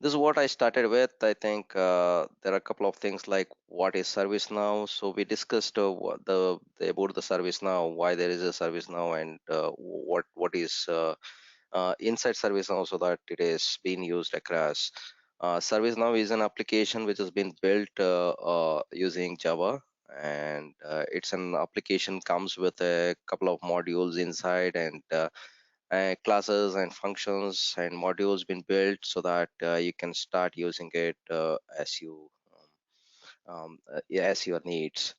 This is what I started with. I think there are a couple of things like what is ServiceNow. So we discussed about the ServiceNow, why there is a ServiceNow, and what is inside ServiceNow, so that it is being used across. ServiceNow is an application which has been built using Java, and it's an application comes with a couple of modules inside, and classes and functions and modules been built so that you can start using it yeah, as your needs.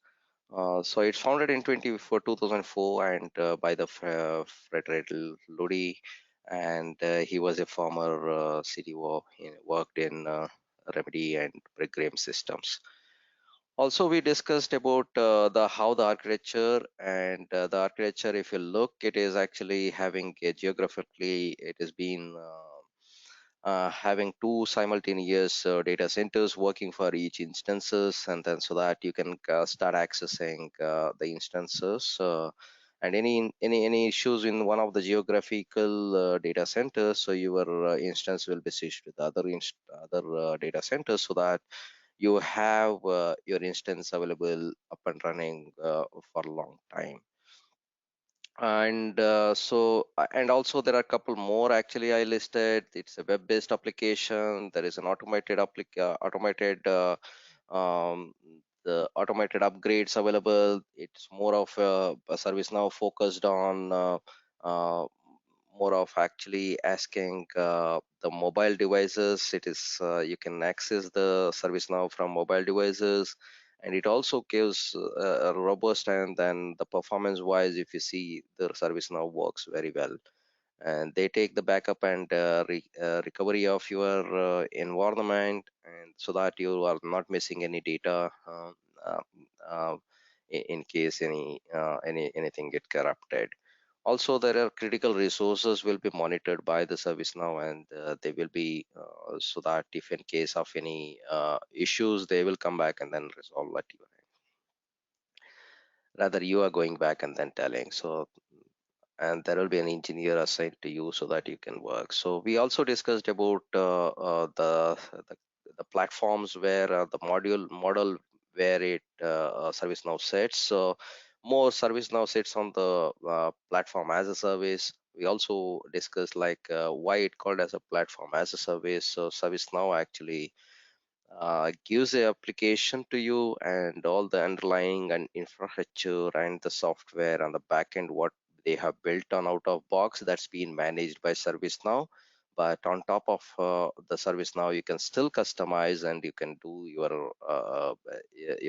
So it's founded in 2004 and by the Frederick Ludi, and he was a former CTO. He worked in Remedy and Brigram systems. Also, we discussed about the how the architecture, and the architecture, if you look, it is actually having a geographically, it has been having two simultaneous data centers working for each instances, and then so that you can start accessing the instances, and any issues in one of the geographical data centers, so your instance will be switched to the other data centers, so that you have your instance available up and running for a long time. And and also there are a couple more actually I listed. It's a web-based application. There is an automated um, the automated upgrades available. It's more of a service now focused on uh, more of actually asking the mobile devices. It is you can access the service now from mobile devices, and it also gives a robust, and then the performance wise, if you see, the service now works very well, and they take the backup and recovery of your environment, and so that you are not missing any data uh, uh, in case anything get corrupted. Also, there are critical resources will be monitored by the ServiceNow, and they will be so that if in case of any issues, they will come back and then resolve at your end. Rather, you are going back and then telling. So, and there will be an engineer assigned to you so that you can work. So we also discussed about the platforms where the model where it ServiceNow sits. So more ServiceNow sits on the platform as a service. We also discussed like why it called as a platform as a service. So ServiceNow actually gives a application to you, and all the underlying and infrastructure and the software on the back end what they have built on out of box, that's being managed by ServiceNow. But on top of the ServiceNow, you can still customize, and you can do your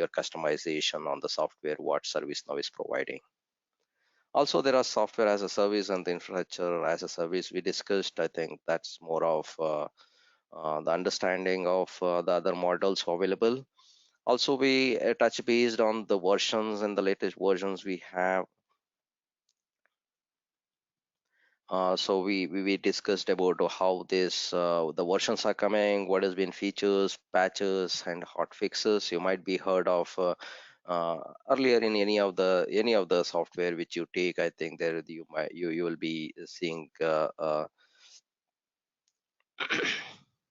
customization on the software what ServiceNow is providing. Also, there are software as a service and the infrastructure as a service we discussed. I think that's more of the understanding of the other models available. Also, we touch based on the versions and the latest versions we have. So we discussed about how this the versions are coming, what has been features, patches, and hot fixes. You might be heard of earlier in any of the software which you take. I think there you will be seeing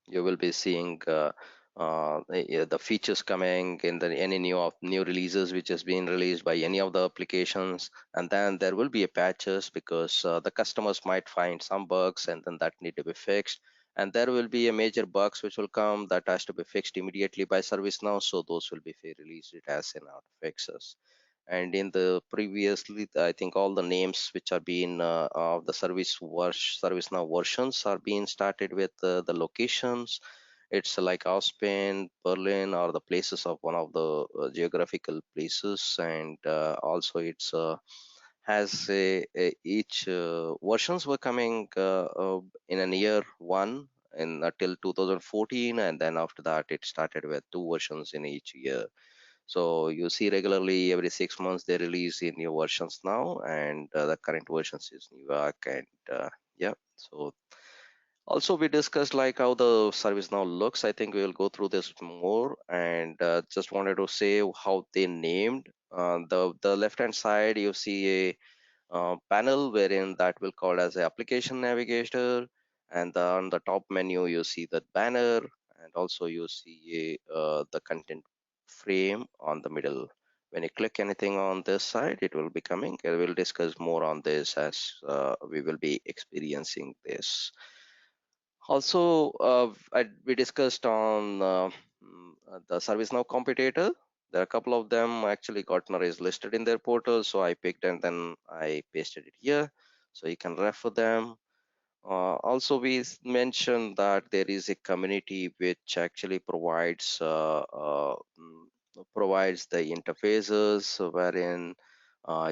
you will be seeing the features coming in the any new releases which has been released by any of the applications, and then there will be a patches because the customers might find some bugs and then that need to be fixed, and there will be a major bugs which will come that has to be fixed immediately by ServiceNow, so those will be released it as an out fixes. And in the previously, I think all the names which are being of the ServiceNow versions are being started with the locations. It's like Austin, Berlin, or the places of one of the geographical places, and also it's has each versions were coming in a year one in until 2014, and then after that it started with two versions in each year. So you see regularly every 6 months they release in new versions now, and the current versions is New York, and yeah. So also we discussed like how the service now looks. I think we will go through this more, and just wanted to say how they named. The left hand side you see a panel wherein that will call as a application navigator, and on the top menu you see the banner, and also you see the content frame on the middle. When you click anything on this side, it will be coming. I will discuss more on this as we will be experiencing this. Also, we discussed on the ServiceNow competitor. There are a couple of them. Actually, Gartner is listed in their portal, so I picked and then I pasted it here, so you can refer them. Also, we mentioned that there is a community which actually provides the interfaces wherein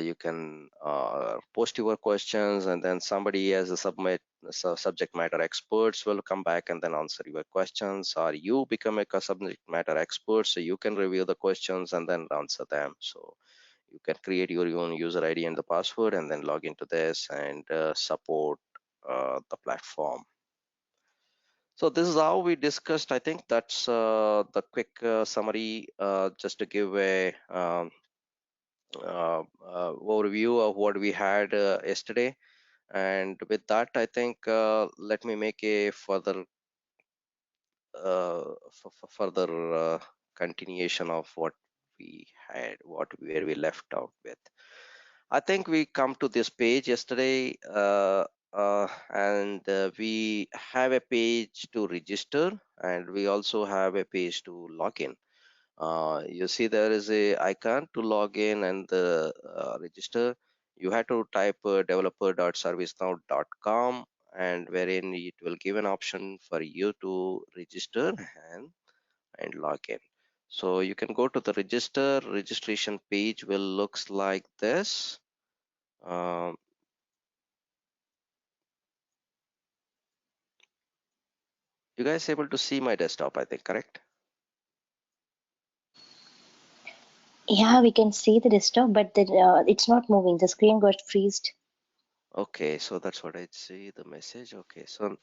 you can post your questions, and then somebody as a subject matter experts will come back and then answer your questions, or you become a subject matter expert, so you can review the questions and then answer them. So you can create your own user ID and the password and then log into this and support the platform. So this is how we discussed. I think that's the quick summary, just to give a overview of what we had yesterday. And with that, I think let me make a further continuation of what we had, where we left out with. I think we come to this page yesterday, and we have a page to register, and we also have a page to log in. You see there is a icon to log in and register. You have to type developer.servicenow.com, and wherein it will give an option for you to register and log in. So you can go to the registration page will looks like this. Um, you guys able to see my desktop, I think, correct? Yeah, we can see the desktop, but it's not moving. The screen got freezed. Okay, so that's what I see, the message. Okay, so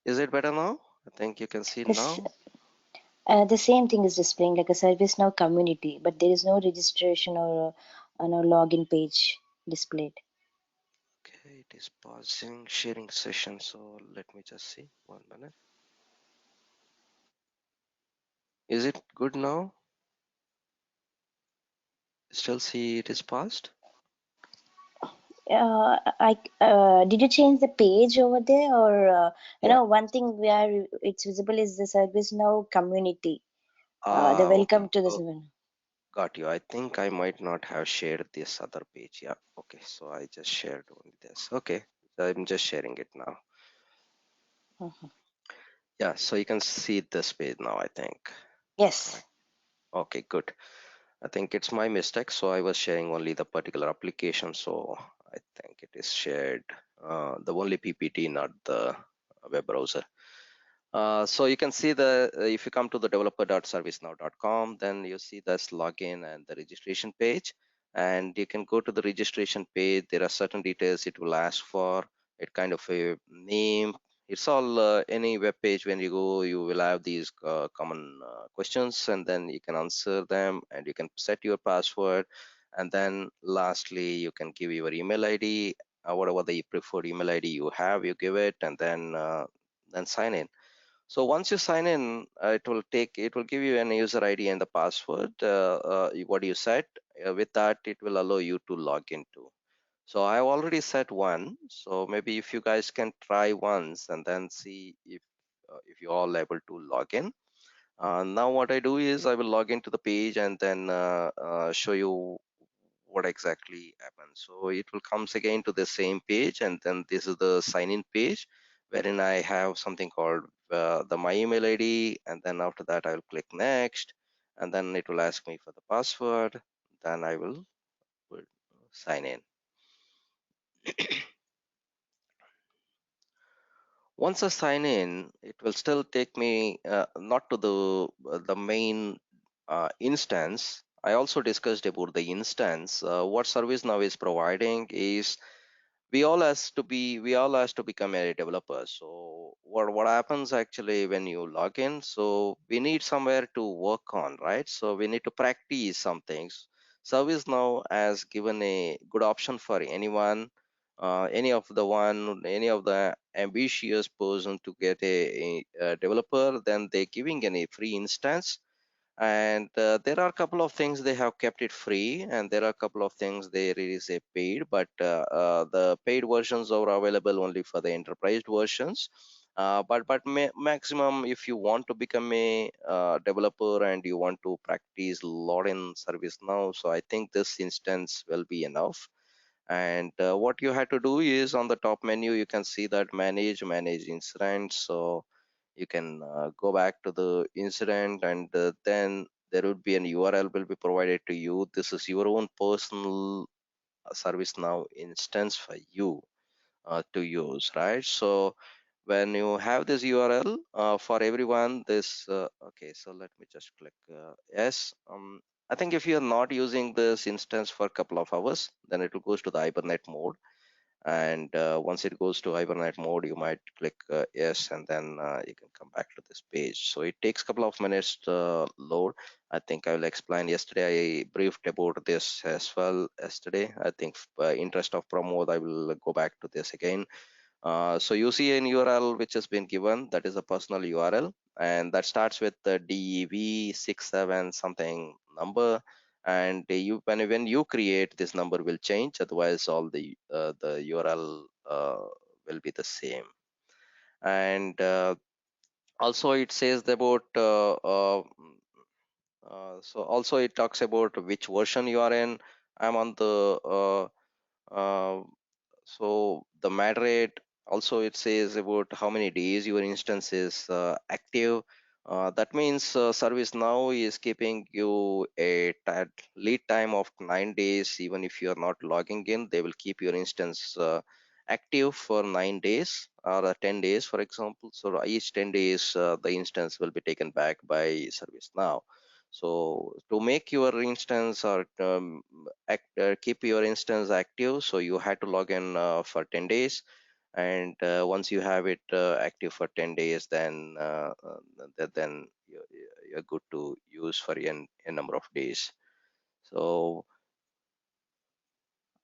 is it better now? I think you can see This now. the same thing is displaying like a ServiceNow community, but there is no registration or no login page displayed. Okay, it is pausing sharing session. So let me just see 1 minute. Is it good now? Still see it is paused? I did you change the page over there, or Yeah. one thing where it's visible is the ServiceNow community. The Okay. welcome to this Oh, one. got you. I think I might not have shared this other page. Yeah. Okay. So I just shared only this. Okay. I'm just sharing it now. Mhm. Yeah. So you can see this page now, I think. Yes. Correct. Okay, good. I think it's my mistake. So I was sharing only the particular application. So I think it is shared the only PPT, not the web browser. So you can see if you come to the developer.servicenow.com, then you see this login and the registration page, and you can go to the registration page. There are certain details it will ask for. It kind of a name. It's all any web page. When you go, you will have these common questions, and then you can answer them, and you can set your password, and then lastly you can give your email ID, whatever the preferred email ID you have, you give it, and then sign in. So once you sign in, it will give you an user ID and the password, what you set. With that, it will allow you to log into. So I have already set one. So maybe if you guys can try once and then see if you're all able to log in. Now what I do is I will log into the page and then show you what exactly happens. So it will comes again to the same page, and then this is the sign in page wherein I have something called the my email ID, and then after that I will click next, and then it will ask me for the password. Then I will sign in. Once I sign in, it will still take me not to the main instance. I also discussed about the instance. What ServiceNow is providing is we all has to become a developer. So what happens actually when you log in, so we need somewhere to work on, right? So we need to practice some things. ServiceNow has given a good option for anyone any of the ambitious person to get a developer, then they're giving any free instance. And there are a couple of things they have kept it free, and there are a couple of things they release a paid, but the paid versions are available only for the enterprise versions. But maximum, if you want to become a developer and you want to practice a lot in ServiceNow, so I think this instance will be enough. And what you have to do is, on the top menu you can see that manage incidents. So you can go back to the incident, and then there would be an URL will be provided to you. This is your own personal ServiceNow instance for you to use, right? So when you have this URL for everyone, this okay, so let me just click yes. I think if you're not using this instance for a couple of hours, then it will goes to the Hypernet mode. And once it goes to Hypernet mode, you might click yes, and then you can come back to this page. So it takes a couple of minutes to load. I think I will explain. Yesterday I briefed about this as well yesterday. I think interest of Pramod, I will go back to this again. So you see an URL which has been given, that is a personal URL, and that starts with the DEV67 something number. And you, when you create, this number will change, otherwise all the URL will be the same. And also it says about so also it talks about which version you are in. I'm on the uh, so the mat rate, also it says about how many days your instance is active. That means ServiceNow is keeping you a lead time of 9 days. Even if you are not logging in, they will keep your instance active for 9 days or 10 days, for example. So each 10 days, the instance will be taken back by ServiceNow. So to make your instance or keep your instance active, so you had to log in for 10 days. And once you have it active for 10 days, then then you're good to use for a number of days. So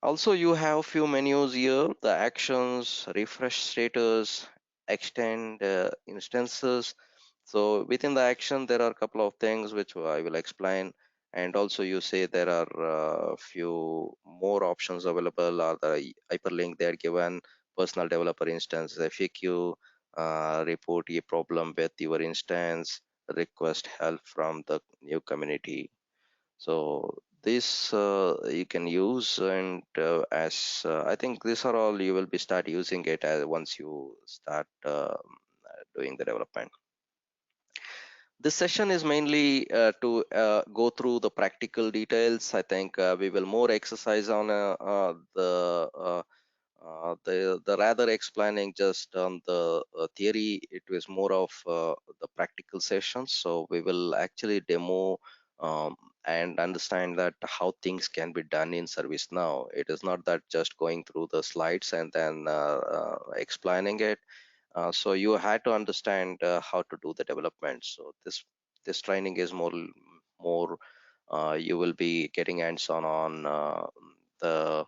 also you have few menus here: the actions, refresh status, extend instances. So within the action, there are a couple of things which I will explain. And also you say there are a few more options available, or the hyperlink they are given: personal developer instance, FAQ, report a problem with your instance, request help from the new community. So this you can use. And as I think these are all you will be start using it as once you start doing the development. This session is mainly to go through the practical details. I think we will more exercise on the rather explaining just on the theory. It was more of the practical sessions. So we will actually demo um, and understand that how things can be done in ServiceNow. It is not that just going through the slides and then explaining it. So you had to understand how to do the development. So this training is more you will be getting hands-on on the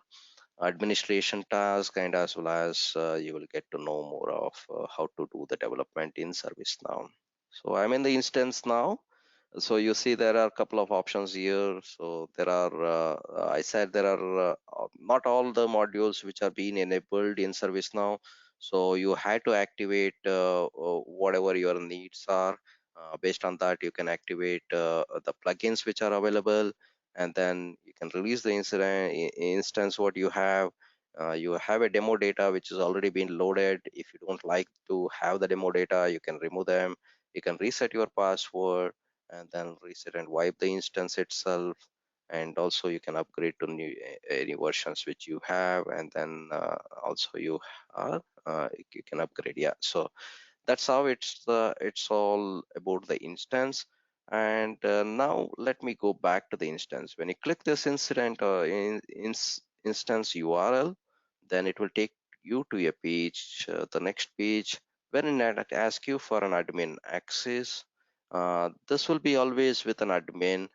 administration task, and as well as you will get to know more of how to do the development in ServiceNow. So I'm in the instance now. So you see there are a couple of options here. So there are I said there are not all the modules which are being enabled in ServiceNow. So you had to activate whatever your needs are. Based on that, you can activate the plugins which are available, and then you can release the instance what you have. You have a demo data which is already been loaded. If you don't like to have the demo data, you can remove them. You can reset your password, and then reset and wipe the instance itself. And also you can upgrade to new any versions which you have, and then also you are you can upgrade. Yeah, so that's how it's all about the instance. And now let me go back to the instance. When you click this incident instance URL, then it will take you to a page, the next page, wherein it asks you for an admin access. This will be always with an admin.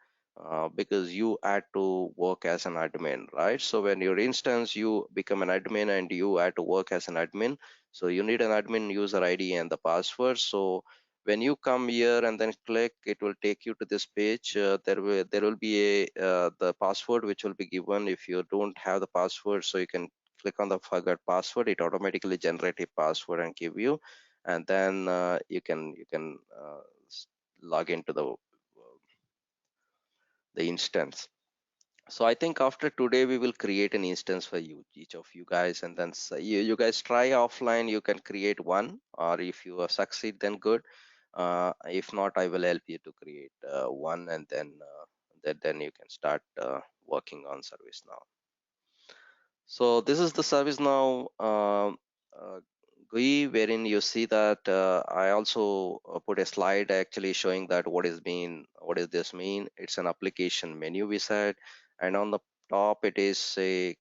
because you had to work as an admin, right? So when your instance, you become an admin and you had to work as an admin. So you need an admin user ID and the password. So when you come here and then click, it will take you to this page. There will be a the password which will be given. If you don't have the password, so you can click on the forgot password. It automatically generate a password and give you, and then you can log into the instance. So I think after today we will create an instance for you, each of you guys, and then you guys try offline. You can create one, or if you succeed, then good. If not, I will help you to create one, and then you can start working on ServiceNow. So this is the ServiceNow GUI, wherein you see that I also put a slide actually showing that what does this mean? It's an application menu we said, and on the top it is the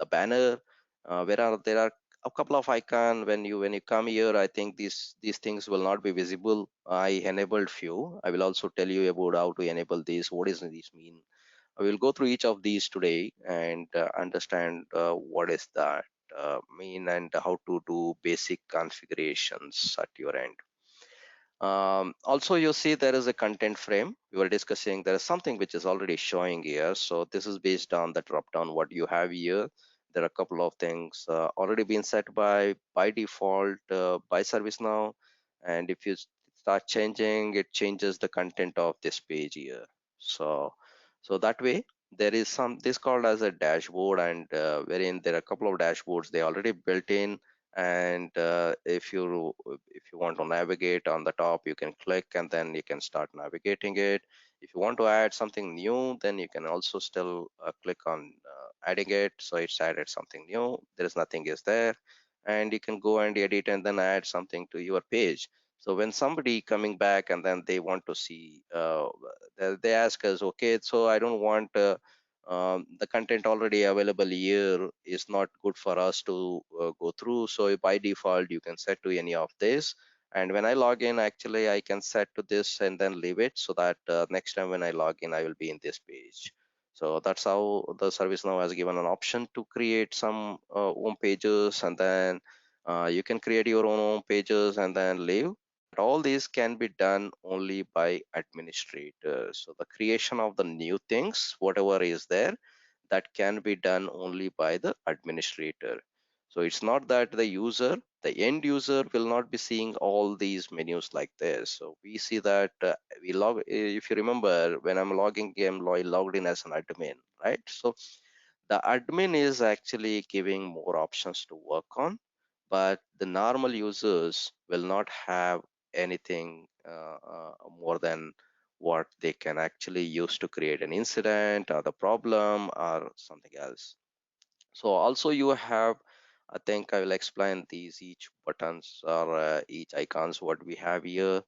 banner. There are a couple of icon. When you come here, I think these things will not be visible. I enabled few. I will also tell you about how to enable these. What does this mean? I will go through each of these today and understand what is that mean and how to do basic configurations at your end. Also, you see there is a content frame. We were discussing there is something which is already showing here. So this is based on the drop down what you have here. There are a couple of things already been set by default by ServiceNow, and if you start changing, it changes the content of this page here. So that way there is this called as a dashboard, and wherein there are a couple of dashboards they already built in, and if you want to navigate on the top, you can click and then you can start navigating it. If you want to add something new, then you can also still click on adding it. So it's added something new, there is nothing is there, and you can go and edit and then add something to your page. So when somebody coming back and then they want to see, they ask us, okay, so I don't want the content already available here is not good for us to go through. So by default, you can set to any of this. And when I log in, actually, I can set to this and then leave it so that next time when I log in, I will be in this page. So that's how the ServiceNow has given an option to create some home pages, and then you can create your own home pages and then leave. All these can be done only by administrators. So the creation of the new things, whatever is there, that can be done only by the administrator. So it's not that the end user will not be seeing all these menus like this. So we see that if you remember, when I'm logged in as an admin, right? So the admin is actually giving more options to work on, but the normal users will not have anything more than what they can actually use to create an incident or the problem or something else. So also you have, I think I will explain these each buttons or each icons what we have here.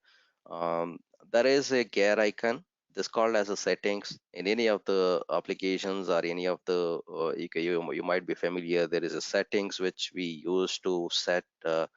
um, there is a gear icon, this called as a settings in any of the applications or any of the you might be familiar. There is a settings which we use to set the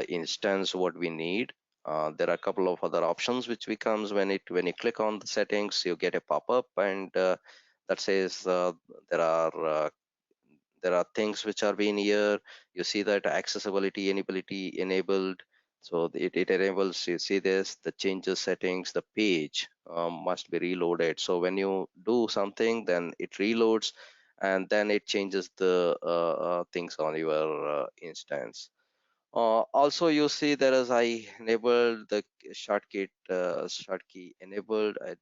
instance what we need. There are a couple of other options which becomes when you click on the settings, you get a pop-up, and that says there are things which are being here. You see that accessibility enability enabled. So it enables, you see this, the changes settings, the page must be reloaded. So when you do something, then it reloads, and then it changes the things on your instance. Also, you see there is I enabled the shortkey enabled. I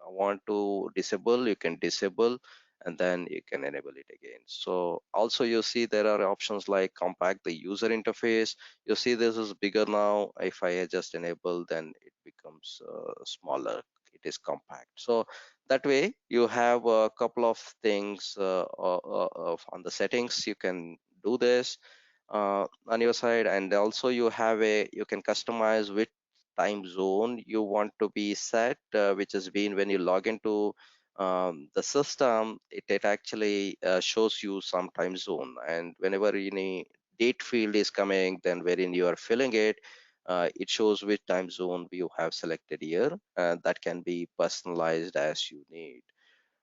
want to disable. You can disable, and then you can enable it again. So also you see there are options like compact the user interface. You see this is bigger now. If I just enable, then it becomes smaller. It is compact. So that way you have a couple of things on the settings. You can do this on your side, and also you can customize which time zone you want to be set, which has been when you log into the system, it actually shows you some time zone, and whenever any date field is coming, then wherein you are filling it, It shows which time zone you have selected here, and that can be personalized as you need.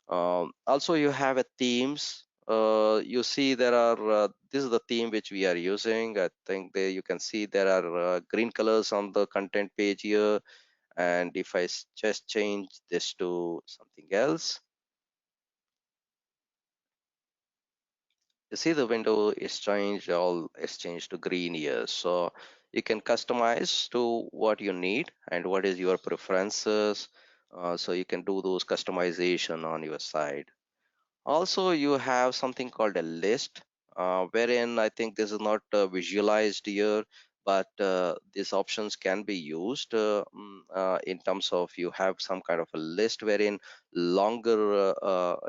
Also, you have a themes. You see there are, this is the theme which we are using. I think there you can see there are green colors on the content page here. And if I just change this to something else, you see the window is changed, all it's changed to green here. So you can customize to what you need and what is your preferences. So you can do those customization on your side. Also, you have something called a list, wherein I think this is not visualized here, but these options can be used in terms of you have some kind of a list wherein longer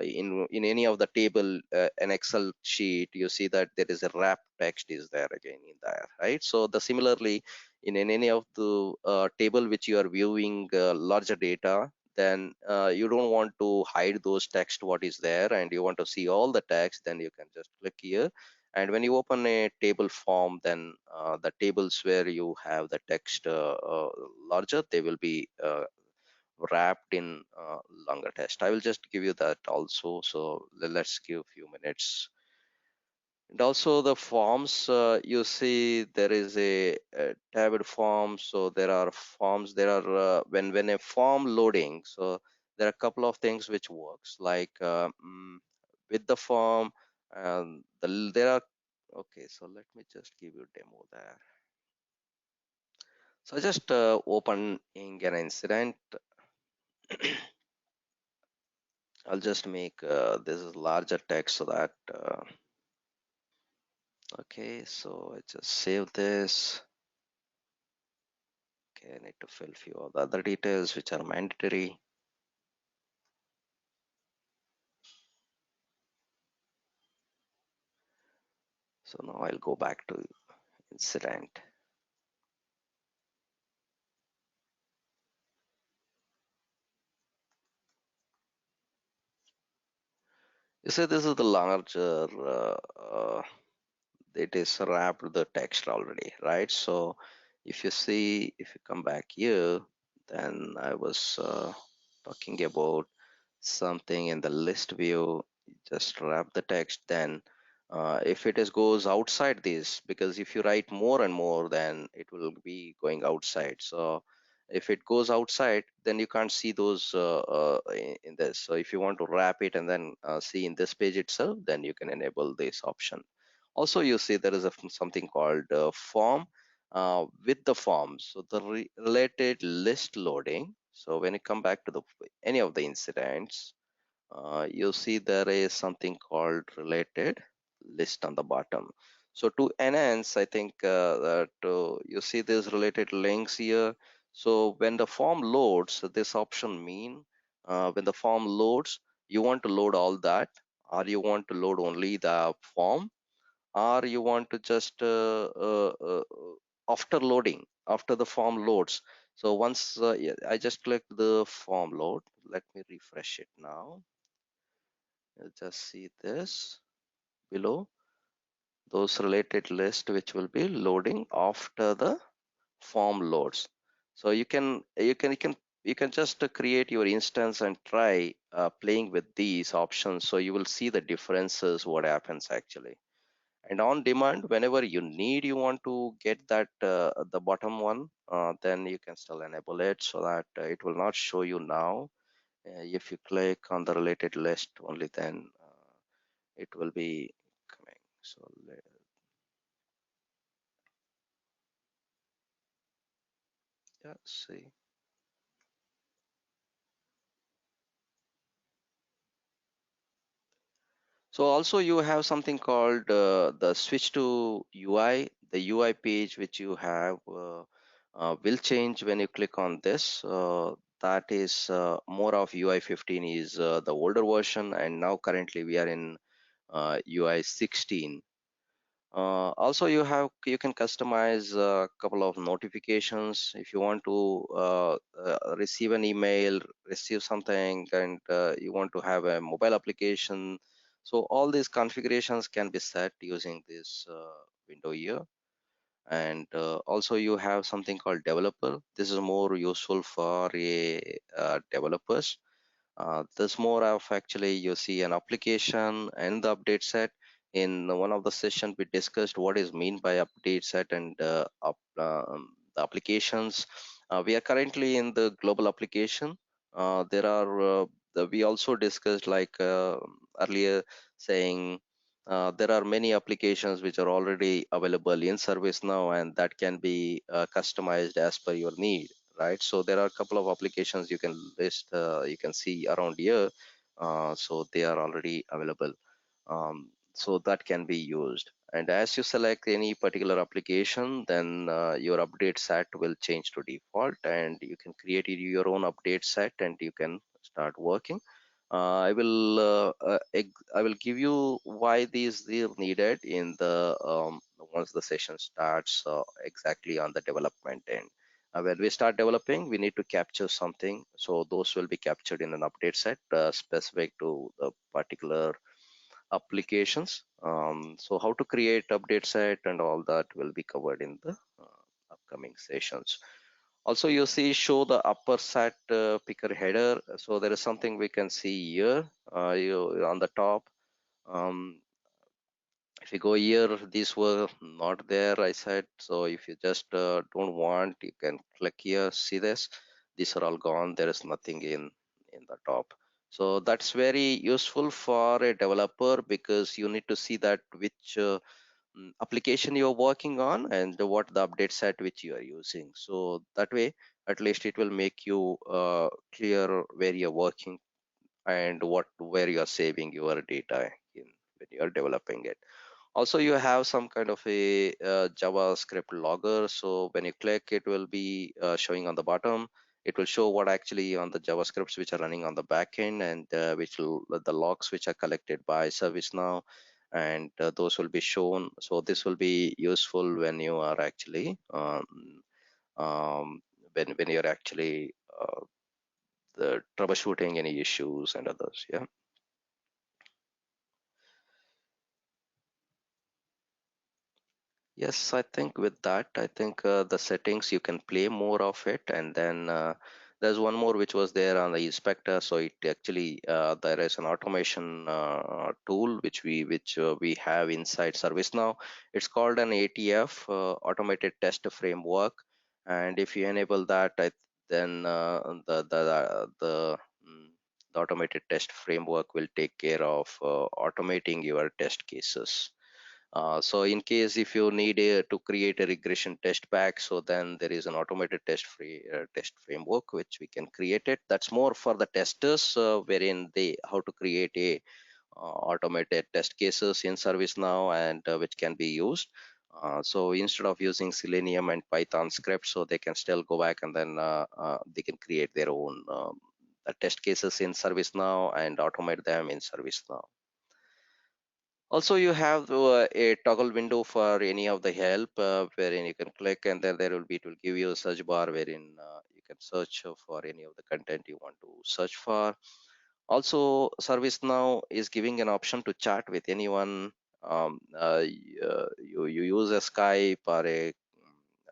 in any of the table, an Excel sheet, you see that there is a wrap text is there again in there, right? So the similarly in any of the table which you are viewing larger data, then you don't want to hide those text what is there and you want to see all the text, then you can just click here. And when you open a table form, then the tables where you have the text larger, they will be wrapped in longer text. I will just give you that also. So let's give a few minutes. And also the forms, you see there is a tabbed form. So there are forms, there are, when a form loading, so there are a couple of things which works like with the form, and there are, okay, so let me just give you a demo there. So just opening an incident. I'll just make this is larger text so that, okay, so I just save this. Okay, I need to fill few of the other details which are mandatory. So now I'll go back to incident. You see this is the larger, it is wrapped the text already, right? So if you see, if you come back here, then I was talking about something in the list view, just wrap the text. Then if it is goes outside this, because if you write more and more, then it will be going outside. So if it goes outside, then you can't see those in this. So if you want to wrap it and then see in this page itself, then you can enable this option. Also, you see there is something called form with the form. So the related list loading. So when you come back to the any of the incidents, you see there is something called related list on the bottom. So to enhance, I think that you see these related links here. So when the form loads, this option mean when the form loads, you want to load all that, or you want to load only the form, or you want to just after loading, after the form loads. So once yeah, I just click the form load, let me refresh it now. You'll just see this below, those related list which will be loading after the form loads. So you can just create your instance and try playing with these options, so you will see the differences what happens actually. And on demand, whenever you need, you want to get that the bottom one, then you can still enable it so that it will not show you now. If you click on the related list only, then it will be coming. So let's see. So also you have something called the switch to UI. The UI page which you have will change when you click on this. That is more of UI 15 is the older version, and now currently we are in UI 16. Also, you can customize a couple of notifications if you want to receive an email, receive something, and you want to have a mobile application. So all these configurations can be set using this window here. And also you have something called developer. This is more useful for a developers. There's more of actually you see an application and the update set. In one of the sessions, we discussed what is mean by update set and the applications. We are currently in the global application. There are we also discussed like earlier saying there are many applications which are already available in ServiceNow and that can be customized as per your need, right? So there are a couple of applications you can list, you can see around here. So they are already available. So that can be used. And as you select any particular application, then your update set will change to default, and you can create your own update set and you can start working. I will give you why these are needed in the once the session starts exactly on the development end. When we start developing, we need to capture something, so those will be captured in an update set specific to the particular applications. So how to create update set and all that will be covered in the upcoming sessions. Also, you see show the upper set picker header. So there is something we can see here on the top. Um, if you go here, these were not there, I said. So if you just don't want, you can click here, see this. These are all gone. There is nothing in the top. So that's very useful for a developer because you need to see that which application you're working on and what the update set which you are using. So that way, at least it will make you clear where you're working and where you're saving your data in when you're developing it. Also, you have some kind of a JavaScript logger. So when you click, it will be showing on the bottom. It will show what actually on the JavaScripts which are running on the backend and which will the logs which are collected by ServiceNow, and those will be shown. So this will be useful when you are actually um, when you're actually the troubleshooting any issues and others. Yeah. Yes, I think with that, I think the settings you can play more of it, and then there's one more which was there on the inspector. So it actually there is an automation tool which we have inside ServiceNow. It's called an ATF, Automated Test Framework, and if you enable that, then the automated test framework will take care of automating your test cases. So in case if you need to create a regression test pack, so then there is an automated test framework which we can create it. That's more for the testers, wherein they how to create a automated test cases in ServiceNow and which can be used. So instead of using Selenium and Python scripts, so they can still go back and then they can create their own test cases in ServiceNow and automate them in ServiceNow. Also, you have a toggle window for any of the help wherein you can click and then it will give you a search bar wherein you can search for any of the content you want to search for. Also, ServiceNow is giving an option to chat with anyone. You use a Skype or a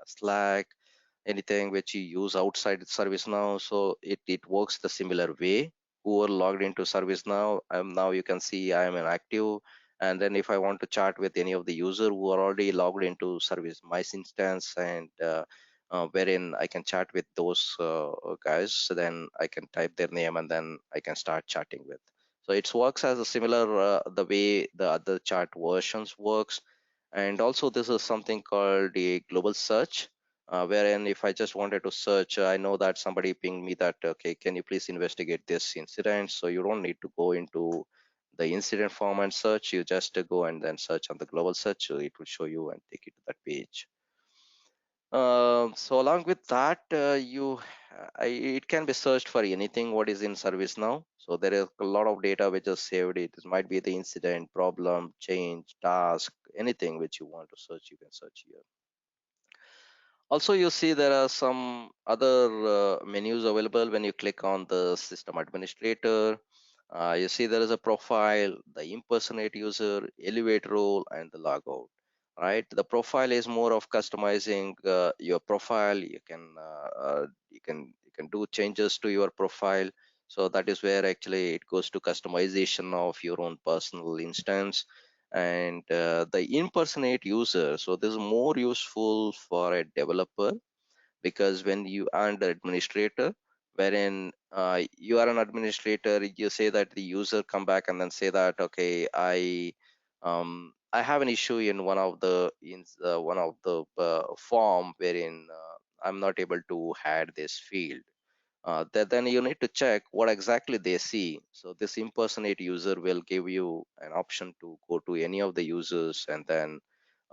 Slack, anything which you use outside ServiceNow. So it works the similar way. Who are logged into ServiceNow, now you can see I am an active. And then if I want to chat with any of the user who are already logged into service my instance and wherein I can chat with those guys, so then I can type their name and then I can start chatting with. So it works as a similar the way the other chat versions works. And also this is something called a global search, wherein if I just wanted to search, I know that somebody pinged me that, okay, can you please investigate this incident? So you don't need to go into the incident form and search. You just go and then search on the global search. So it will show you and take you to that page. So along with that, it can be searched for anything what is in ServiceNow. So there is a lot of data which is saved. It might be the incident, problem, change, task, anything which you want to search, you can search here. Also, you see there are some other menus available when you click on the system administrator. You see there is a profile, the impersonate user, elevate role, and the logout. right? The profile is more of customizing your profile. You can do changes to your profile. So that is where actually it goes to customization of your own personal instance. And the impersonate user, so this is more useful for a developer, because when you are the administrator, wherein you are an administrator, you say that the user come back and then say that, okay, I have an issue in one of the form wherein I'm not able to add this field. Then you need to check what exactly they see. So this impersonate user will give you an option to go to any of the users and then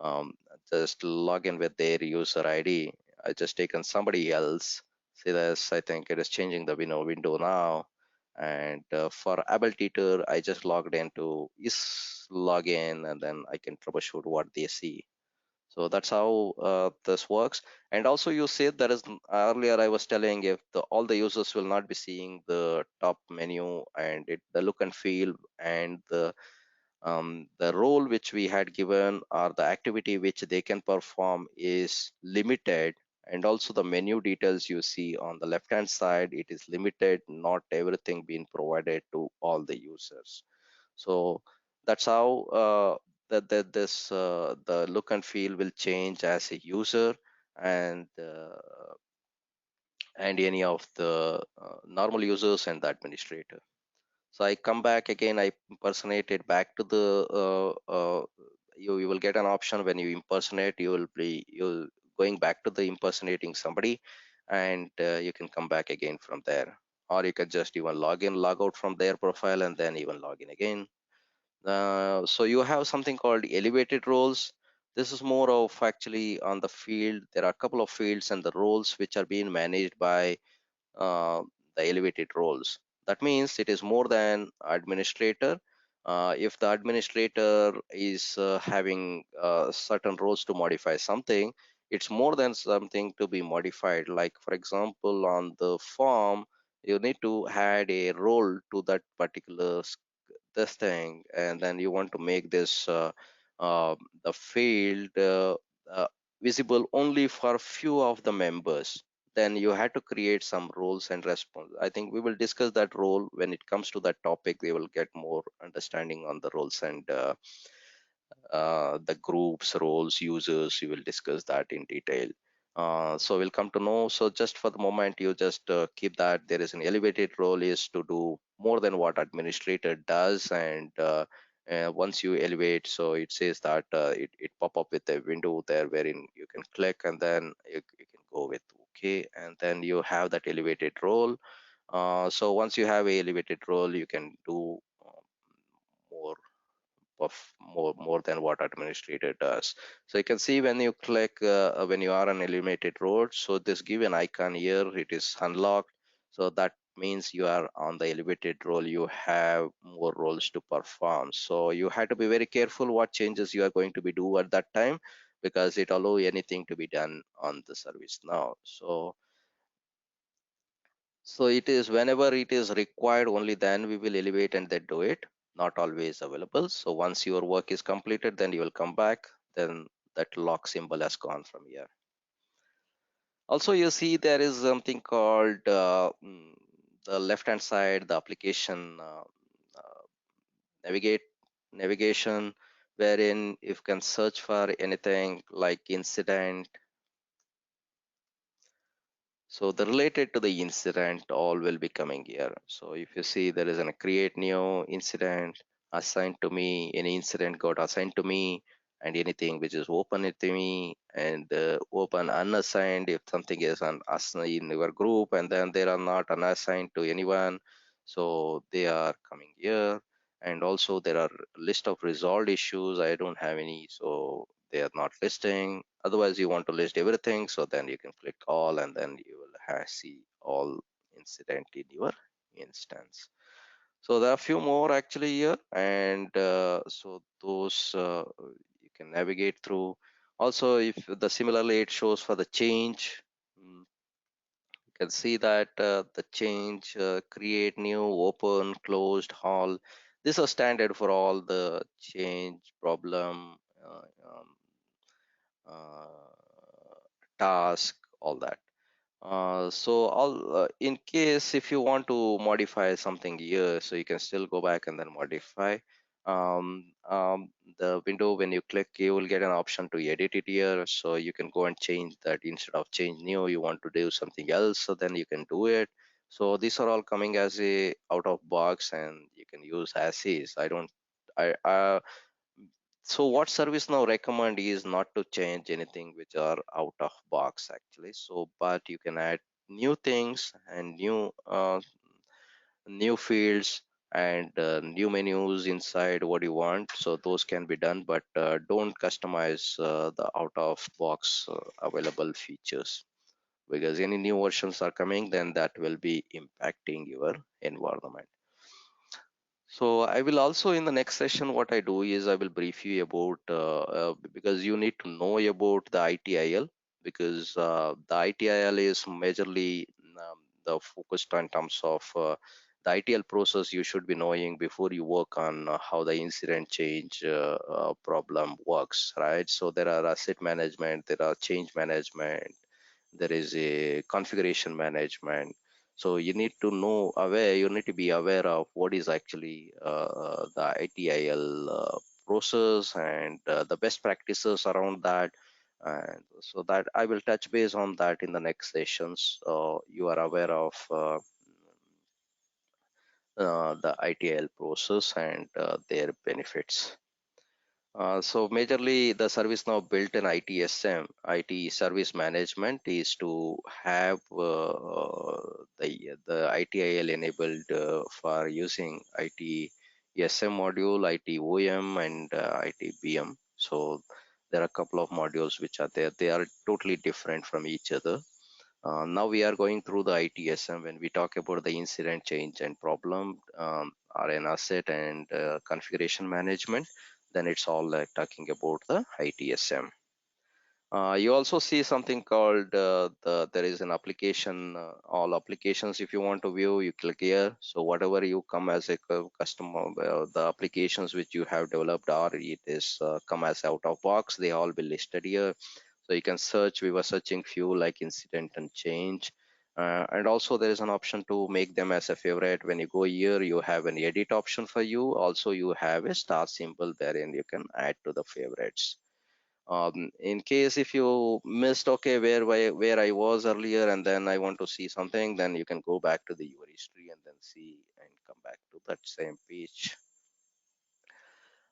um, just log in with their user ID. I just taken somebody else. See this, I think it is changing the window now. And for Able Tutor, I just logged into is login and then I can troubleshoot what they see. So that's how this works. And also you said there is earlier I was telling if all the users will not be seeing the top menu and the look and feel and the role which we had given or the activity which they can perform is limited. And also the menu details you see on the left hand side, it is limited, not everything being provided to all the users. So that's how the look and feel will change as a user, and any of the normal users and the administrator. So I come back again, I impersonate it back to the you will get an option when you impersonate, you'll going back to the impersonating somebody, and you can come back again from there, or you can just even log in, log out from their profile and then even log in again. So you have something called elevated roles. This is more of actually on the field. There are a couple of fields and the roles which are being managed by uh, the elevated roles. That means it is more than administrator. If the administrator is having certain roles to modify something, it's more than something to be modified. Like for example, on the form, you need to add a role to that particular this thing, and then you want to make this the field visible only for few of the members. Then you had to create some roles and response. I think we will discuss that role when it comes to that topic. We will get more understanding on the roles and the groups, roles, users. We will discuss that in detail. So we'll come to know. So just for the moment, you just keep that there is an elevated role is to do more than what administrator does. And once you elevate, so it says that it pop up with a window there wherein you can click and then you can go with okay. And then you have that elevated role. So once you have a elevated role, you can do more of more than what administrator does. So you can see when you click when you are on eliminated road, so this give an icon here, it is unlocked. So that means you are on the elevated role, you have more roles to perform. So you have to be very careful what changes you are going to be do at that time, because it allow anything to be done on the service now. So it is whenever it is required, only then we will elevate and then do it. Not always available. So once your work is completed, then you will come back. Then that lock symbol has gone from here. Also, you see there is something called the left hand side, the application uh, navigate navigation, wherein you can search for anything like incident. So the related to the incident all will be coming here. So if you see there is a create new incident assigned to me, any incident got assigned to me, and anything which is open it to me, and open unassigned if something is unassigned in your group and then they are not unassigned to anyone. So they are coming here. And also there are list of resolved issues. I don't have any, so they are not listing. Otherwise you want to list everything, so then you can click all and then you will see all incident in your instance. So there are a few more actually here, and so those you can navigate through. Also, if the similarly it shows for the change, you can see that the change, create new, open, closed, all. These are standard for all the change problem. task, all that. So all in case if you want to modify something here, so you can still go back and then modify. Um, um, the window, when you click, you will get an option to edit it here. So you can go and change that. Instead of change new, you want to do something else, so then you can do it. So these are all coming as a out of box, and you can use as is. I don't. I so what ServiceNow recommend is not to change anything which are out of box actually. So, but you can add new things and new fields and new menus inside what you want. So those can be done, but don't customize the out of box available features, because any new versions are coming, then that will be impacting your environment. So I will also, in the next session, what I do is I will brief you about because you need to know about the ITIL, because the ITIL is majorly the focused in terms of the ITL process you should be knowing before you work on how the incident change problem works, right? So there are asset management, there are change management, there is a configuration management. So you need to know aware, you need to be aware of what is actually the ITIL process and the best practices around that. And so that I will touch base on that in the next sessions. You are aware of the ITIL process and their benefits. So majorly the ServiceNow built in ITSM, IT service management, is to have the ITIL enabled for using ITSM module, ITOM, and ITBM. So there are a couple of modules which are there. They are totally different from each other. Now we are going through the ITSM. When we talk about the incident change and problem, or an asset and configuration management, then it's all like talking about the ITSM. You also see something called there is an application, all applications. If you want to view, you click here. So whatever you come as a customer, the applications which you have developed, or it is come as out of box, they all be listed here. So you can search. We were searching few like incident and change. And also there is an option to make them as a favorite. When you go here, you have an edit option for you. Also you have a star symbol there, and you can add to the favorites. In case if you missed, okay, where I was earlier, and then I want to see something, then you can go back to the your history and then see and come back to that same page.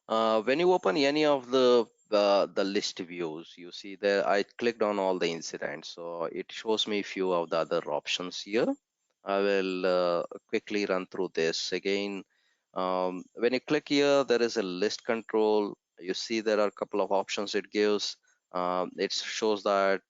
When you open any of the list views, you see there I clicked on all the incidents, so it shows me few of the other options here. I will quickly run through this again. When you click here, there is a list control. You see there are a couple of options it gives. It shows that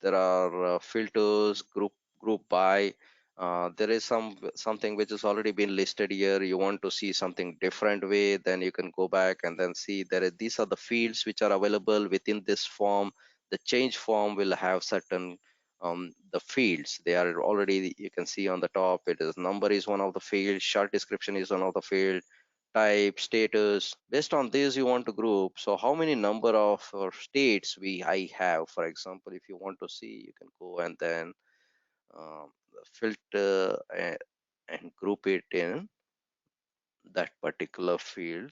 there are filters, group by. There is something which has already been listed here. You want to see something different way, then you can go back and then see these are the fields which are available within this form. The change form will have certain the fields. They are already, you can see on the top, it is number is one of the fields, short description is one of the field, type, status. Based on this, you want to group. So how many number of states I have, for example, if you want to see, you can go and then um, filter and group it in that particular field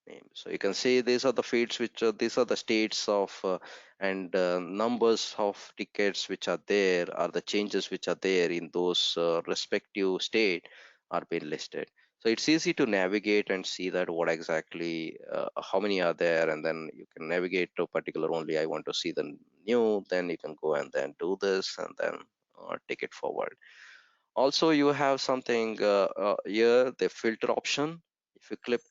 name. So you can see these are the fields which are, these are the states of and numbers of tickets which are there, are the changes which are there in those respective state are being listed. So it's easy to navigate and see that what exactly how many are there, and then you can navigate to particular only I want to see the new, then you can go and then do this and then take it forward. Also you have something here, the filter option. If you click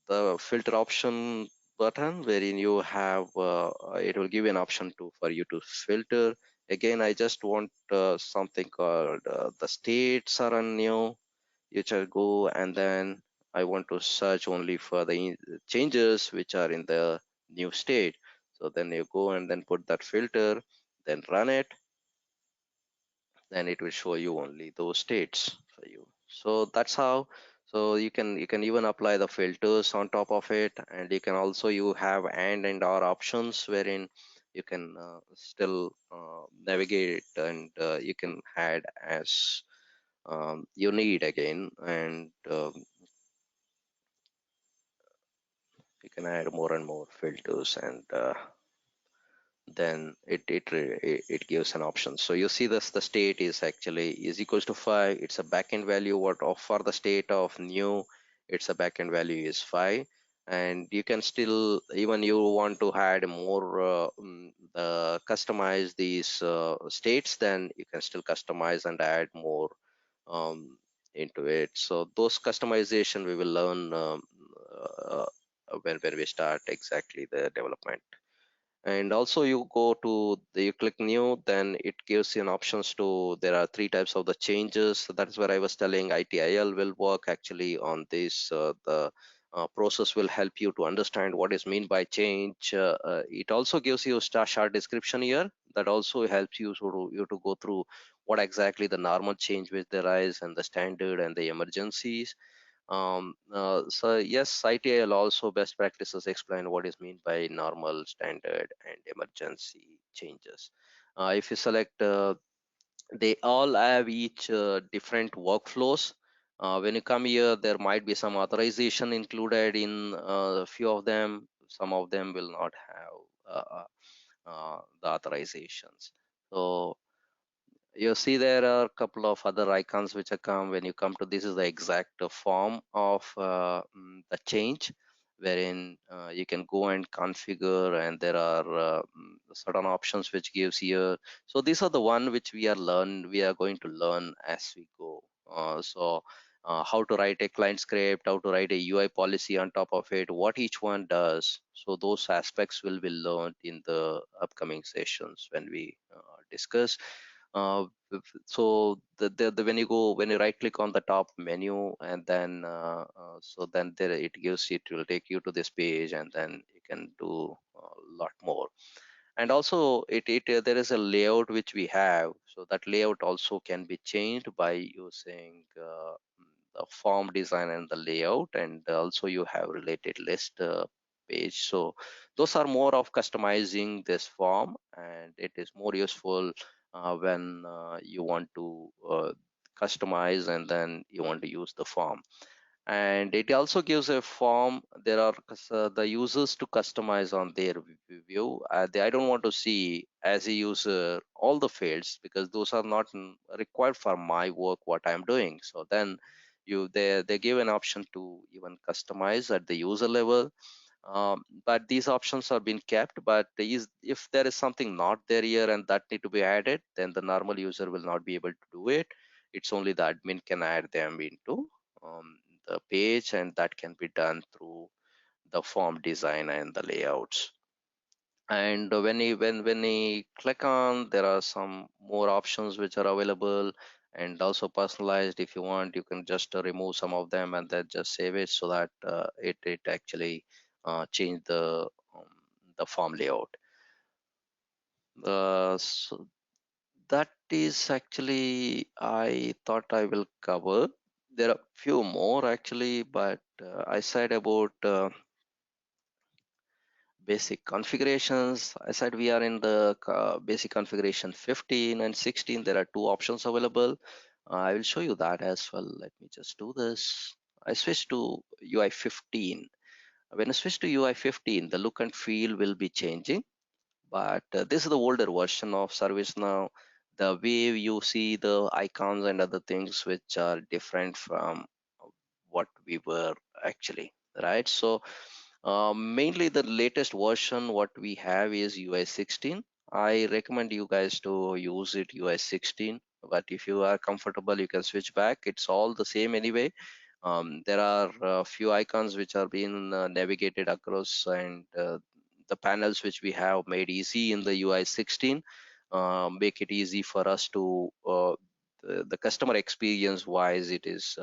the filter option button, wherein you have it will give you an option to for you to filter. Again, I just want something called the states are on new, which I go and then I want to search only for the changes which are in the new state. So then you go and then put that filter, then run it, then it will show you only those states for you. So that's how. So you can even apply the filters on top of it, and you can also you have and or options wherein you can still navigate, and you can add as you need again, and you can add more and more filters, and then it gives an option. So you see this, the state is actually is equals to 5. It's a backend value. What of for the state of new, it's a backend value is 5. And you can still, even you want to add more customize these states, then you can still customize and add more um, into it. So those customization we will learn uh, when we start exactly the development. And also you go to you click new, then it gives you an options to, there are three types of the changes. So that's where I was telling ITIL will work actually on this. The process will help you to understand what is mean by change. It also gives you a short description here that also helps you to go through what exactly the normal change which there is, and the standard and the emergencies. So yes, ITIL also best practices explain what is mean by normal, standard, and emergency changes. If you select, they all have each different workflows. When you come here, there might be some authorization included in a few of them. Some of them will not have the authorizations. So you see there are a couple of other icons which are come when you come to, this is the exact form of the change, wherein you can go and configure, and there are certain options which gives here. So these are the one which we are going to learn as we go. How to write a client script, how to write a UI policy on top of it, what each one does. So those aspects will be learned in the upcoming sessions when we discuss. So when you go, when you right click on the top menu, and then so then there it gives, it will take you to this page, and then you can do a lot more. And also there is a layout which we have, so that layout also can be changed by using the form design and the layout. And also you have related list page. So those are more of customizing this form, and it is more useful when you want to customize, and then you want to use the form. And it also gives a form, there are the users to customize on their view. I don't want to see as a user all the fields, because those are not required for my work what I'm doing. So then they give an option to even customize at the user level. But these options are being kept, but if there is something not there here and that need to be added, then the normal user will not be able to do it. It's only the admin can add them into the page, and that can be done through the form design and the layouts. And when you click on, there are some more options which are available, and also personalized. If you want, you can just remove some of them and then just save it, so that it actually change the form layout. So that is actually I thought I will cover. There are few more actually, but I said about basic configurations. I said we are in the basic configuration 15 and 16. There are two options available. I will show you that as well. Let me just do this. I switch to UI 15. When I switch to UI 15, the look and feel will be changing. But this is the older version of ServiceNow. The way you see the icons and other things which are different from what we were actually, right? So mainly the latest version what we have is UI 16. I recommend you guys to use it UI 16, but if you are comfortable, you can switch back. It's all the same anyway. There are a few icons which are being navigated across, and the panels which we have made easy in the UI 16 make it easy for us to the customer experience wise, it is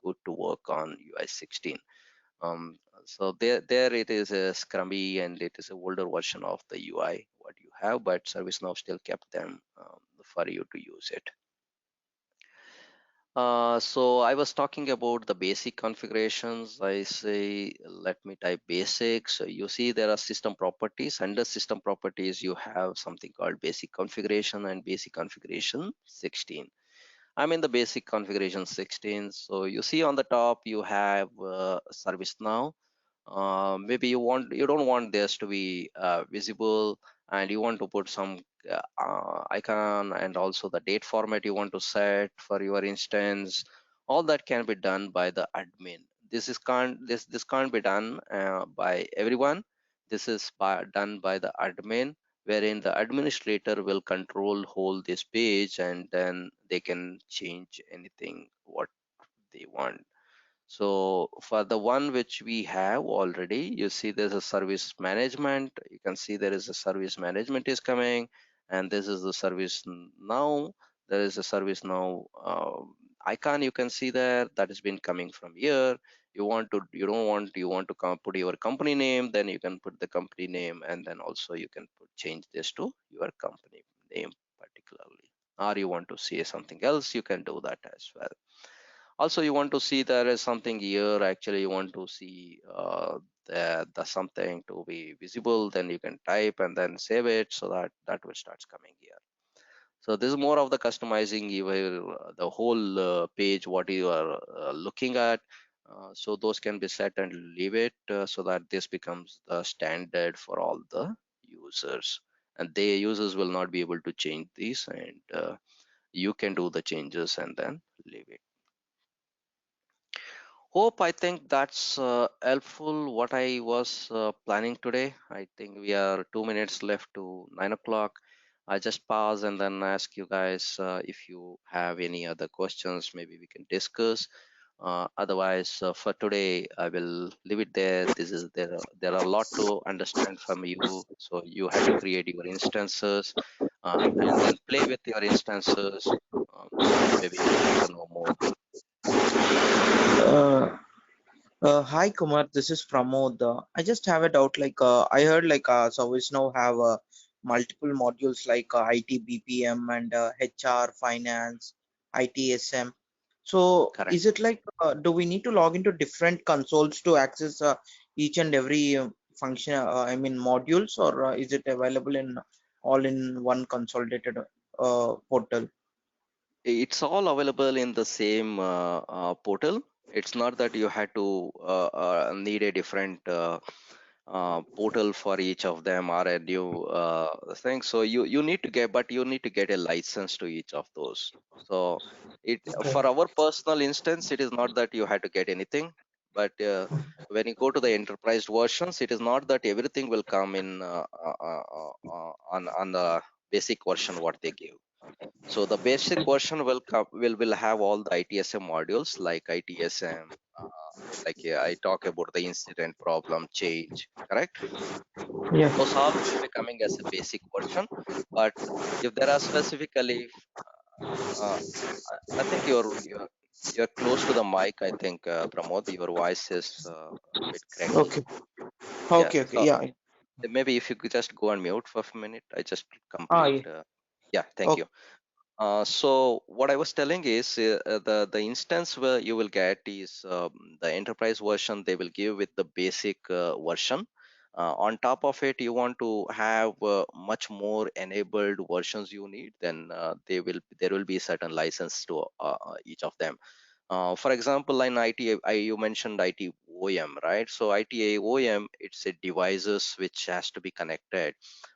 good to work on UI 16. So there it is a Scrummy, and it is a older version of the UI what you have, but ServiceNow still kept them for you to use it. So I was talking about the basic configurations. I say, let me type basics. So you see there are system properties. Under system properties, you have something called basic configuration and basic configuration 16. I'm in the basic configuration 16. So you see on the top, you have ServiceNow. Maybe you don't want this to be visible, and you want to put some icon and also the date format you want to set for your instance. All that can be done by the admin. This can't be done by everyone. This is done by the admin, wherein the administrator will control whole this page, and then they can change anything what they want. So for the one which we have already, you see there's a service management. You can see there is a service management is coming, and this is the service now. There is a service now icon. You can see there that has been coming from here. You want to put your company name, then you can put the company name, and then also you can change this to your company name particularly. Or you want to see something else, you can do that as well. Also, you want to see there is something here. Actually, you want to see the something to be visible, then you can type and then save it, so that that will start coming here. So this is more of the customizing your the whole page what you are looking at. So those can be set and leave it, so that this becomes the standard for all the users, and the users will not be able to change these, and you can do the changes and then leave it. Hope, I think that's helpful what I was planning today. I think we are 2 minutes left to 9 o'clock. I just pause and then ask you guys if you have any other questions, maybe we can discuss. Otherwise, for today, I will leave it there. There are a lot to understand from you. So you had to create your instances and then play with your instances. Maybe you get to know more. Uh, Hi Kumar, this is Pramod. I just have a doubt. I heard ServiceNow have multiple modules like IT BPM and HR, finance, ITSM. So Correct. is it do we need to log into different consoles to access each and every function? I mean modules, or is it available in all in one consolidated portal? It's all available in the same portal. It's not that you had to need a different portal for each of them or a new thing. So you need to get, but you need to get a license to each of those. So it Okay. for our personal instance, it is not that you had to get anything, but when you go to the enterprise versions, it is not that everything will come in on the basic version what they give. So the basic version will come will have all the ITSM modules like ITSM, like I talk about the incident problem change, correct? Those Yeah. all will be coming as a basic version. But if there are specifically, uh, I think you're close to the mic. I think Pramod, your voice is a bit crackly. Okay. Yeah. Okay. Okay. So Yeah. maybe if you could just go on mute for a minute, I just Ah. complete. Yeah. Yeah. Thank you. Okay. So what I was telling is the instance where you will get is the enterprise version they will give with the basic version. On top of it, you want to have much more enabled versions you need, then there will be certain license to each of them. For example, in IT, you mentioned IT OEM, right? So IT OEM, it's a devices which has to be connected,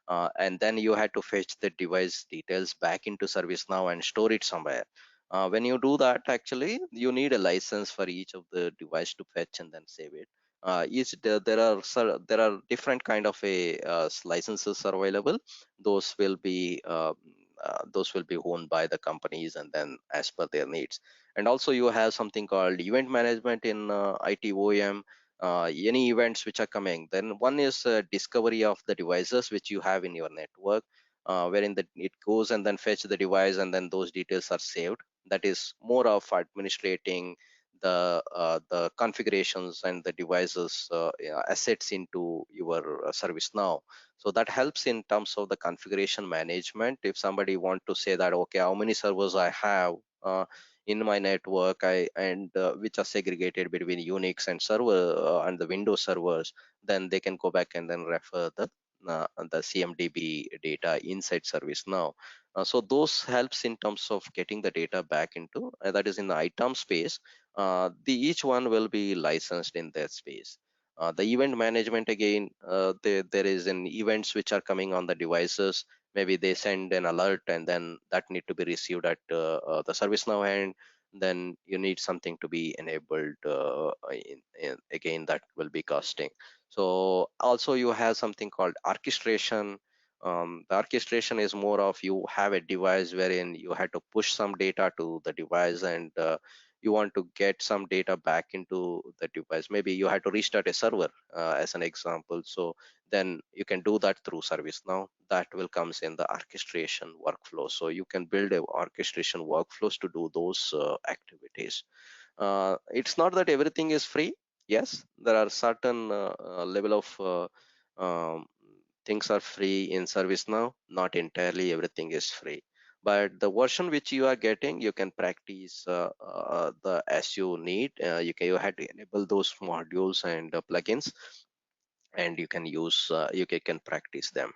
and then you had to fetch the device details back into ServiceNow and store it somewhere. When you do that, actually, you need a license for each of the device to fetch and then save it. There are different kind of a licenses are available. Those will be those will be owned by the companies and then as per their needs. And also you have something called event management in IT OEM. Any events which are coming, then one is discovery of the devices which you have in your network, wherein it goes and then fetch the device and then those details are saved. That is more of administrating the configurations and the devices assets into your service now. So that helps in terms of the configuration management. If somebody want to say that, okay, how many servers I have, in my network, which are segregated between Unix and server and the Windows servers, then they can go back and then refer the CMDB data inside ServiceNow. So those helps in terms of getting the data back into that is in the item space. Each one will be licensed in that space. The event management, again, there is an events which are coming on the devices. Maybe they send an alert and then that need to be received at the ServiceNow end. Then you need something to be enabled, again, that will be costing. So also you have something called orchestration. The orchestration is more of, you have a device wherein you had to push some data to the device, and you want to get some data back into the device. Maybe you had to restart a server, as an example. So then you can do that through ServiceNow. That will comes in the orchestration workflow. So you can build a orchestration workflows to do those activities. It's not that everything is free. Yes, there are certain level of um, things are free in ServiceNow. Not entirely everything is free, but the version which you are getting, you can practice the as you need. You had to enable those modules and plugins, and you can use can practice them.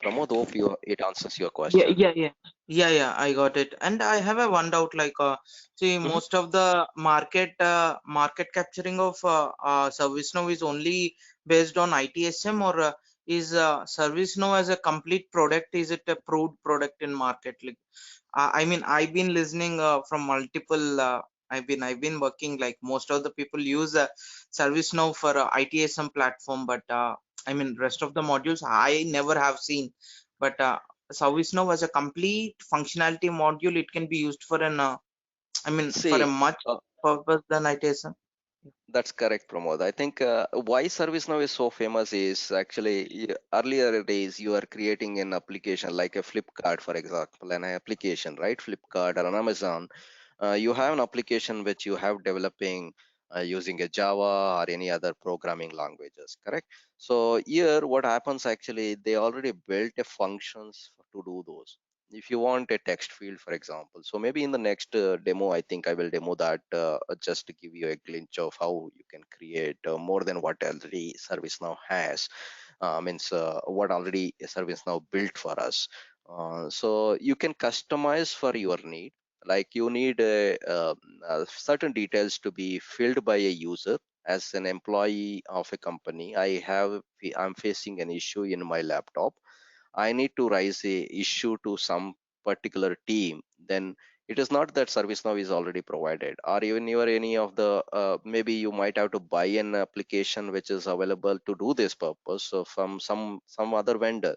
Pramod, hope it answers your Yeah, question. yeah, yeah, yeah, yeah. I got it. And I have a one doubt. Like, see, Mhm. most of the market capturing of ServiceNow is only based on ITSM, or is ServiceNow as a complete product? Is it a proved product in market? Like, I mean, I've been listening from multiple. I've been working, like most of the people use ServiceNow for ITSM platform, but I mean, rest of the modules I never have seen. But ServiceNow as a complete functionality module, it can be used for an I mean, for a See, much uh, purpose than ITSM. that's correct, Pramod. I think why ServiceNow is so famous is actually, earlier days you are creating an application like a Flipkart, for example, an application, right? Flipkart or an Amazon. You have an application which you have developing using a Java or any other programming languages, correct? So here, what happens actually, they already built a functions to do those. If you want a text field, for example, so maybe in the next demo, I think I will demo that, just to give you a glimpse of how you can create more than what already ServiceNow has. Means what already ServiceNow built for us. So you can customize for your need. Like you need certain details to be filled by a user. As an employee of a company, I'm facing an issue in my laptop. I need to raise a issue to some particular team, then it is not that ServiceNow is already provided, or even you are any of the maybe you might have to buy an application which is available to do this purpose, so from some other vendor.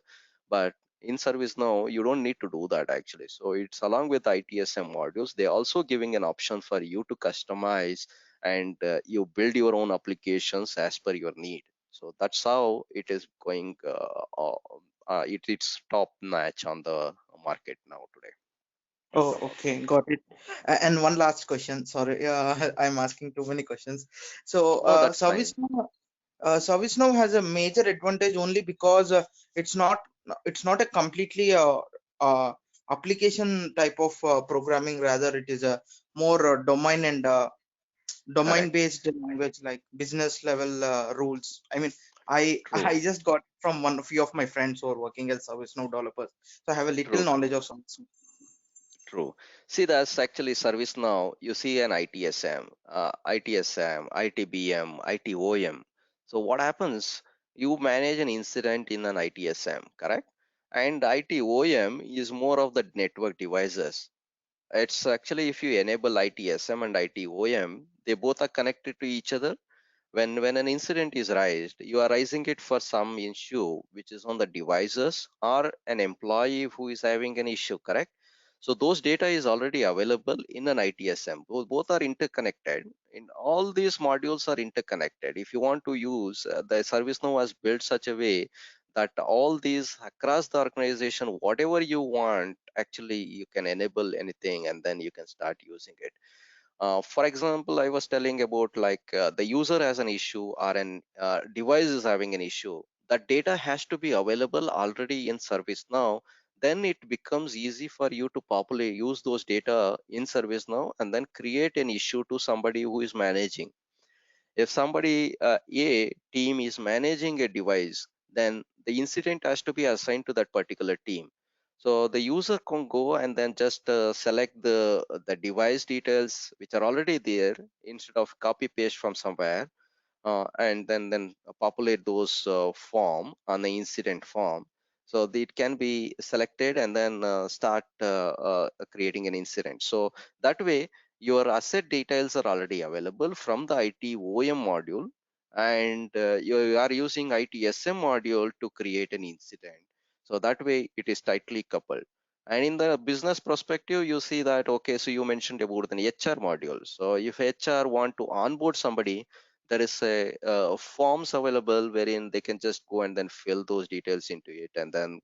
But in ServiceNow, you don't need to do that actually. So it's along with ITSM modules, they also giving an option for you to customize, and you build your own applications as per your need. So that's how it is going. It's top notch on the market now today. Oh, okay, got it. And one last question. Sorry, I'm asking too many questions. So, No, that's fine. ServiceNow has a major advantage only because it's not a completely application type of programming. Rather, it is a more domain and domain Correct. based language, like business level rules. I mean, I True. I just got from one few of my friends who are working as ServiceNow developers, so I have a little True. True. knowledge of ServiceNow. True. See, that's actually ServiceNow. You see an ITSM, ITBM, ITOM. So what happens? You manage an incident in an ITSM, correct? And ITOM is more of the network devices. It's actually, if you enable ITSM and ITOM, they both are connected to each other. When an incident is raised, you are raising it for some issue which is on the devices or an employee who is having an issue, correct? So those data is already available in an ITSM. Both are interconnected. In all these modules are interconnected. If you want to use the ServiceNow has built such a way that all these across the organization, whatever you want, actually you can enable anything and then you can start using it. For example, I was telling about like the user has an issue or an device is having an issue. That data has to be available already in ServiceNow. then it becomes easy for you to populate, use those data in ServiceNow, and then create an issue to somebody who is managing. If somebody, a team is managing a device, then the incident has to be assigned to that particular team. So the user can go and then just select the device details which are already there instead of copy paste from somewhere, and then populate those form on the incident form. So it can be selected and then start creating an incident. So that way your asset details are already available from the IT OM module, and you are using ITSM module to create an incident. So that way it is tightly coupled. And in the business perspective, you see that, okay, so you mentioned about the HR module. So if HR want to onboard somebody, there is a forms available wherein they can just go and then fill those details into it and then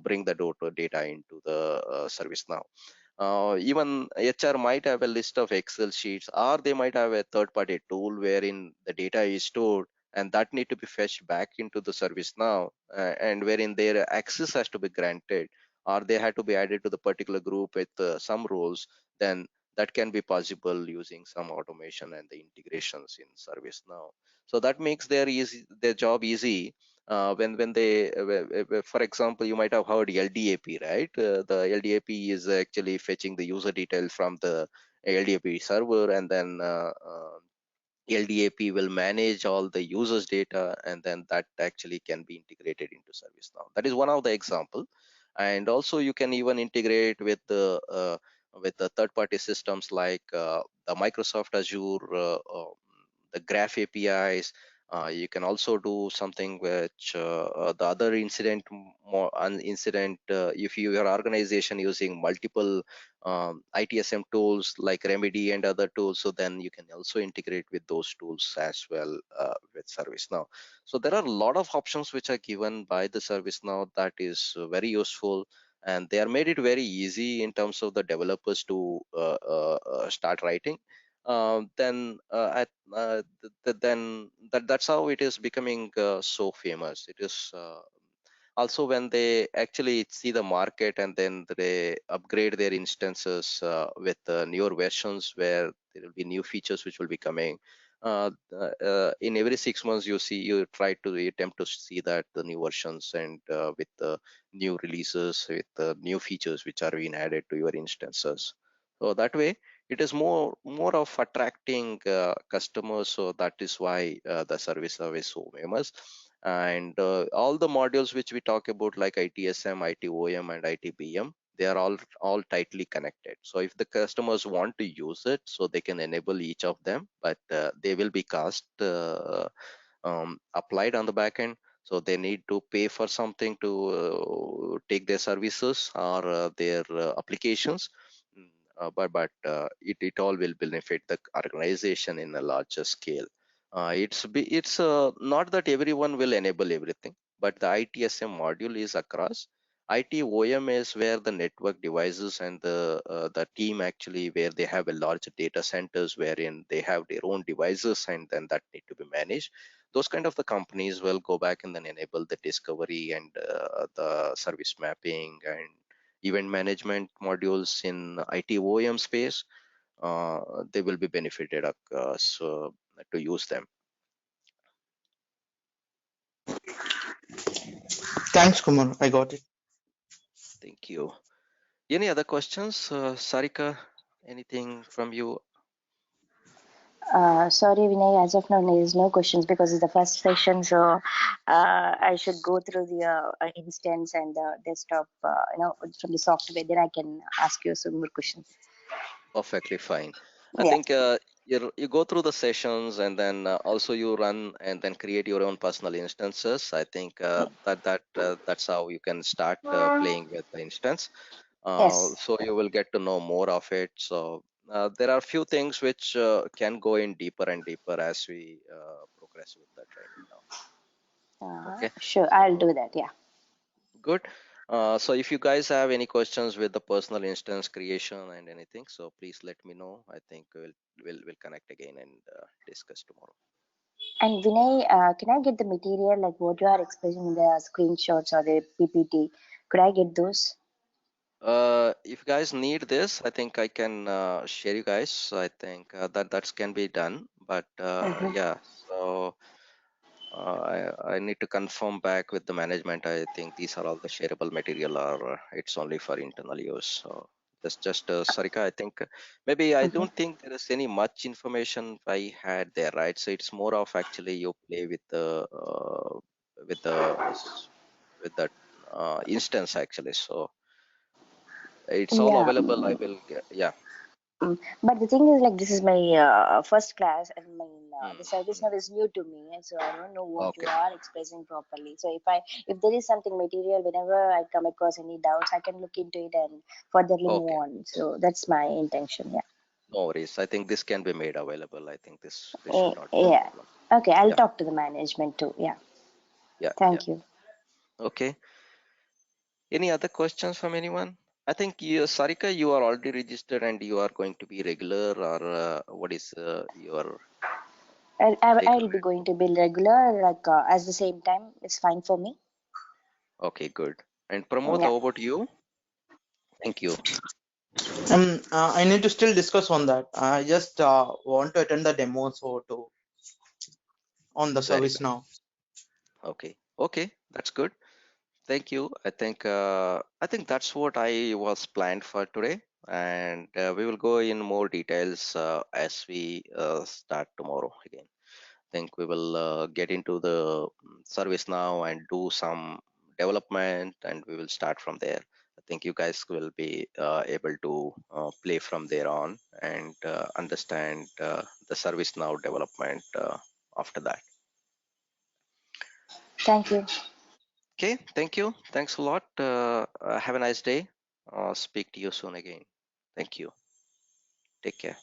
bring the data into the ServiceNow. Even HR might have a list of Excel sheets, or they might have a third-party tool wherein the data is stored, and that need to be fetched back into the ServiceNow, and wherein their access has to be granted, or they had to be added to the particular group with some roles. Then that can be possible using some automation and the integrations in ServiceNow. So that makes their job easy. When they, for example, you might have heard LDAP, right? The LDAP is actually fetching the user detail from the LDAP server, and then LDAP will manage all the users data, and then that actually can be integrated into ServiceNow. That is one of the example. And also you can even integrate with the third-party systems like the Microsoft Azure, the Graph APIs. You can also do something which the other incident, if your organization using multiple ITSM tools like Remedy and other tools, so then you can also integrate with those tools as well with ServiceNow. So there are a lot of options which are given by the ServiceNow that is very useful, and they are made it very easy in terms of the developers to start writing. Then that's how it is becoming so famous. It is also when they actually see the market and then they upgrade their instances with newer versions where there will be new features which will be coming. In every 6 months, you try to attempt to see that the new versions and with the new releases with the new features which are being added to your instances. So that way, it is more of attracting customers. So that is why the service is so famous. And all the modules which we talk about, like ITSM, ITOM, and ITBM, they are all tightly connected. So if the customers want to use it, so they can enable each of them, but they will be cost applied on the back end. So they need to pay for something to take their services or their applications. But it all will benefit the organization in a larger scale. It's not that everyone will enable everything, but the ITSM module is across. ITOM is where the network devices and the team actually where they have a large data centers wherein they have their own devices and then that need to be managed. Those kind of the companies will go back and then enable the discovery and the service mapping and event management modules in ITOM space. They will be benefited to use them. Thanks, Kumar. I got it. Thank you. Any other questions, Sarika? Anything from you? Sorry, Vinay, as of now, there is no questions because it's the first session. So I should go through the instance and the desktop, from the software. Then I can ask you some more questions. Perfectly fine. I Yeah. think you go through the sessions and then also you run and then create your own personal instances. I think that's how you can start playing with the instance. Yes. So you will get to know more of it. So there are few things which can go in deeper and deeper as we progress with the training now. Okay. Sure, I'll So do that. Yeah. good. So if you guys have any questions with the personal instance creation and anything, so please let me know. I think we'll connect again and discuss tomorrow. And Vinay, can I get the material like what you are explaining in the screenshots or the PPT? Could I get those? If you guys need this, I think I can share you guys. I think that can be done. But yeah, so I need to confirm back with the management. I think these are all the shareable material, or it's only for internal use. So just Sarika, I think maybe I don't think there is any much information I had there, right? So it's more of actually you play with the with the with that instance actually. So it's all Yeah. available. I will get, yeah. But the thing is, like, this is my first class, and the service Mm. now is new to me, and so I don't know what you Okay. are expressing properly. So if there is something material, whenever I come across any doubts, I can look into it and furtherly move Okay. on. So that's my intention. Yeah. No worries. I think this can be made available. I think this should not be a Yeah. problem. Okay, I'll Yeah. talk to the management too. Yeah. Yeah. Yeah. Thank you. Okay. Any other questions from anyone? I think you, Sarika, you are already registered and you are going to be regular, or what is your take I'll on be it? going to be regular, like at the same time. It's fine for me. Okay, good. And Pramod, Yeah. how about you? Thank you. I need to still discuss on that. I just want to attend the demo so to on the Very good. ServiceNow. Okay. Okay, that's good. Thank you. I think that's what I was planned for today, and we will go in more details as we start tomorrow again. Think we will get into the service now and do some development, and we will start from there. I think you guys will be able to play from there on and understand the service now development after that. Thank you. Okay, thank you. Thanks a lot. Have a nice day. Speak to you soon again. Thank you. Take care.